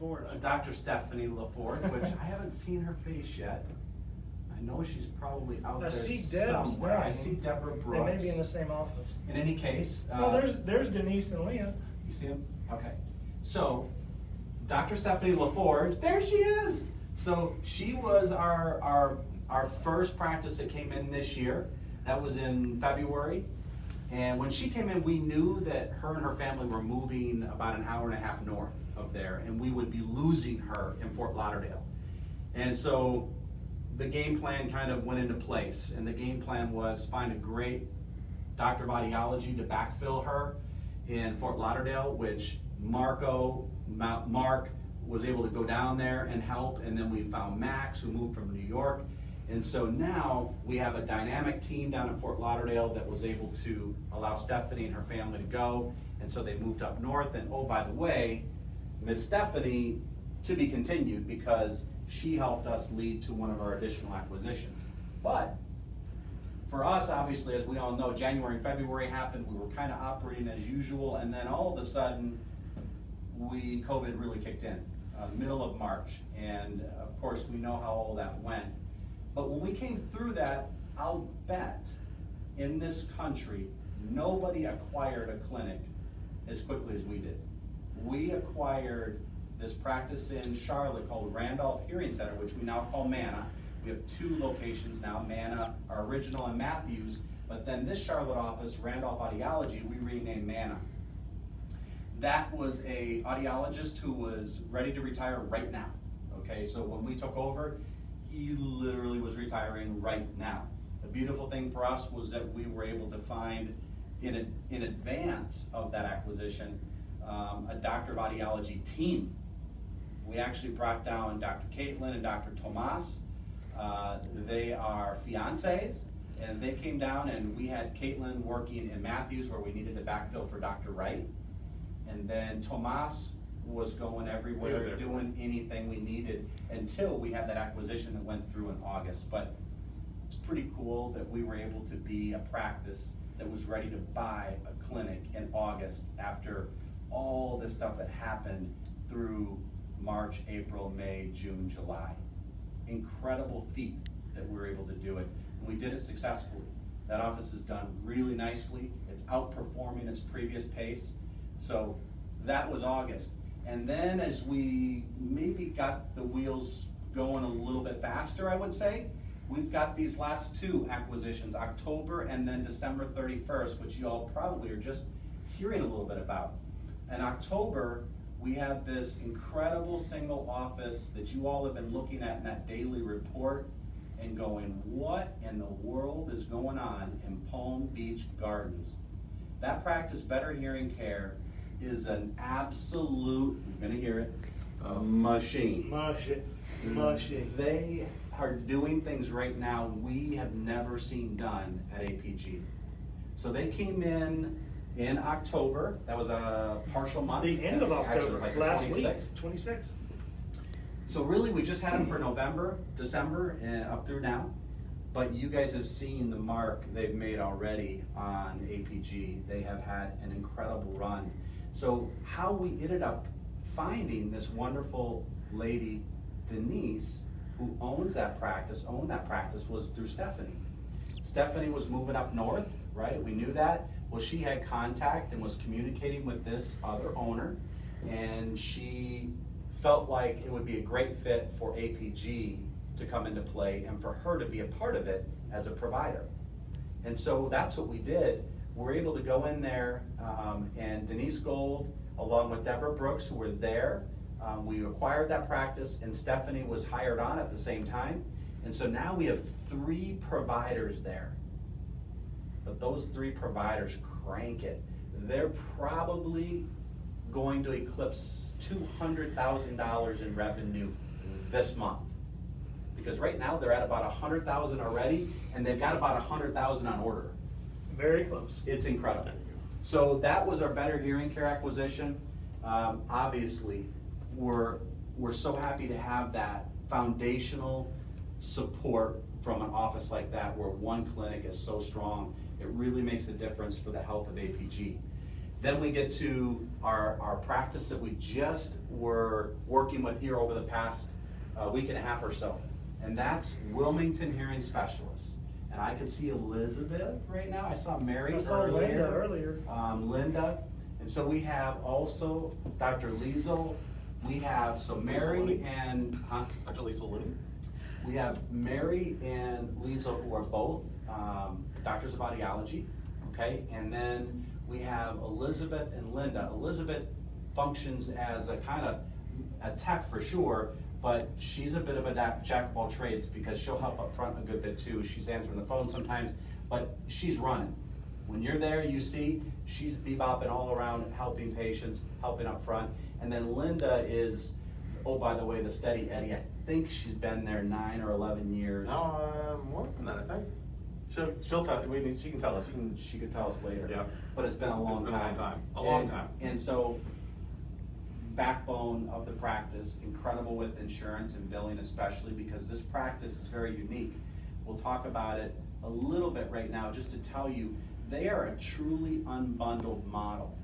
LaForge. Dr. Stephanie LaForge, which I haven't seen her face yet. I know she's probably out there see Deb's somewhere. I name. see Deborah They Brooks. may be in the same office. In any case. No, there's Denise and Leah. You see him? Okay. So, Dr. Stephanie LaForge, there she is! So, she was our first practice that came in this year. That was in February. And when she came in, we knew that her and her family were moving about an hour and a half north of there, and we would be losing her in Fort Lauderdale. And so the game plan kind of went into place, and the game plan was find a great doctor of audiology to backfill her in Fort Lauderdale, which Mark was able to go down there and help, and then we found Max, who moved from New York. And so now we have a dynamic team down in Fort Lauderdale that was able to allow Stephanie and her family to go. And so they moved up north. And oh, by the way, Miss Stephanie, to be continued, because she helped us lead to one of our additional acquisitions. But for us, obviously, as we all know, January and February happened. We were kind of operating as usual. And then all of a sudden, COVID really kicked in, middle of March. And of course, we know how all that went. But when we came through that, I'll bet in this country, nobody acquired a clinic as quickly as we did. We acquired this practice in Charlotte called Randolph Hearing Center, which we now call Mana. We have 2 locations now, Mana, our original, and Matthews. But then this Charlotte office, Randolph Audiology, we renamed Mana. That was a audiologist who was ready to retire right now. Okay, so when we took over, he literally was retiring right now. The beautiful thing for us was that we were able to find, in advance of that acquisition, a doctor of audiology team. We actually brought down Dr. Caitlin and Dr. Tomas. They are fiancés, and they came down, and we had Caitlin working in Matthews where we needed to backfill for Dr. Wright. And then Tomas was going everywhere, doing anything we needed until we had that acquisition that went through in August. But it's pretty cool that we were able to be a practice that was ready to buy a clinic in August after all this stuff that happened through March, April, May, June, July. Incredible feat that we were able to do it. And we did it successfully. That office is done really nicely. It's outperforming its previous pace. So that was August. And then as we maybe got the wheels going a little bit faster, I would say, we've got these last 2 acquisitions, October and then December 31st, which you all probably are just hearing a little bit about. In October, we had this incredible single office that you all have been looking at in that daily report and going, what in the world is going on in Palm Beach Gardens? That practice, Better Hearing Care, is an absolute, you're gonna hear it, machine. Machine. They are doing things right now we have never seen done at APG. So they came in October. That was a partial month. The end of October, actually, it was like last the 26th. week, 26th. So really, we just had them for November, December, and up through now. But you guys have seen the mark they've made already on APG. They have had an incredible run. So how we ended up finding this wonderful lady, Denise, who owned that practice, was through Stephanie. Stephanie was moving up north, right? We knew that. Well, she had contact and was communicating with this other owner, and she felt like it would be a great fit for APG to come into play and for her to be a part of it as a provider. And so that's what we did. We're able to go in there, and Denise Gold, along with Deborah Brooks, who were there, we acquired that practice, and Stephanie was hired on at the same time. And so now we have 3 providers there. But those 3 providers crank it. They're probably going to eclipse $200,000 in revenue this month. Because right now they're at about 100,000 already, and they've got about 100,000 on order. Very close. It's incredible. So that was our Better Hearing Care acquisition. Obviously, we're so happy to have that foundational support from an office like that, where one clinic is so strong. It really makes a difference for the health of APG. Then we get to our practice that we just were working with here over the past week and a half or so. And that's Wilmington Hearing Specialists. And I can see Elizabeth right now. I saw Mary I saw Linda earlier. earlier. Linda. And so we have also Dr. Liesel. We have, so Mary and, Dr. Lisa Looney. we have Mary and Liesel, who are both doctors of audiology, okay? And then we have Elizabeth and Linda. Elizabeth functions as a kind of a tech for sure, but she's a bit of a jack of all trades because she'll help up front a good bit too. She's answering the phone sometimes, but she's running. When you're there, you see, she's bebopping all around, helping patients, helping up front. And then Linda is, oh, by the way, the steady Eddie. I think she's been there 9 or 11 years. No, more than that, I think. She'll tell, she can tell us. She could tell us later. Yeah. But it's been a long It's been time. a long time. And so, backbone of the practice, incredible with insurance and billing especially, because this practice is very unique. We'll talk about it a little bit right now just to tell you, they are a truly unbundled model.